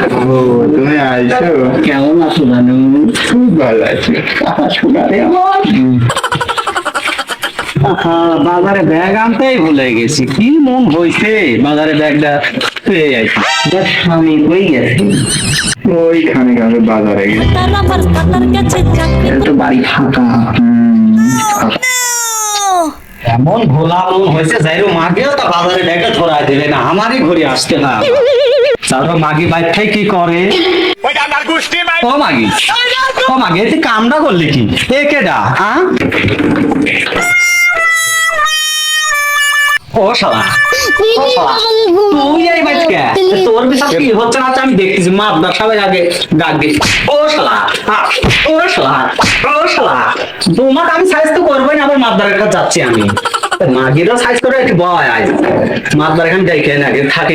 ও তুমি আইছো? কেমন আছো নানু? খুব ভালো আছি। শোনারে আমার বাজারে ব্যাগ আনতেই ভুলে গেছি। কি মন হইছে বাজারে ব্যাগটা পেয়ে যাইছি। স্বামী কই গেছে? ওইখানে গেছে বাজারে গেছে। একটু বাড়ি ফাঁকা। এমন ভোলা মন হয়েছে যাইরো মাগেও তা বাজারে ব্যাগটা ধরা দিবে না, আমারই ঘরে আসতে না। তারপর মাগি বাইকটাই কি করে? ও মাগি, ও মাগি তুই কামটা করলি কি? এ কেডা? ও শালা, ও শালা, তুই এই বাইচকে তোর বিষয় কি হচ্ছে না আমি দেখতেছি। মাপদার সবাই আগে ডাক দিই। ও শালা, ও শালা, ও শালা, তোমাকে আমি সাইজ তো করবোই না, আবার মাপদারের কাছে যাচ্ছি আমি। মাগিরও সাইজ করে একটু বয় আজ মাপদার এখানে দেখে না থাকে।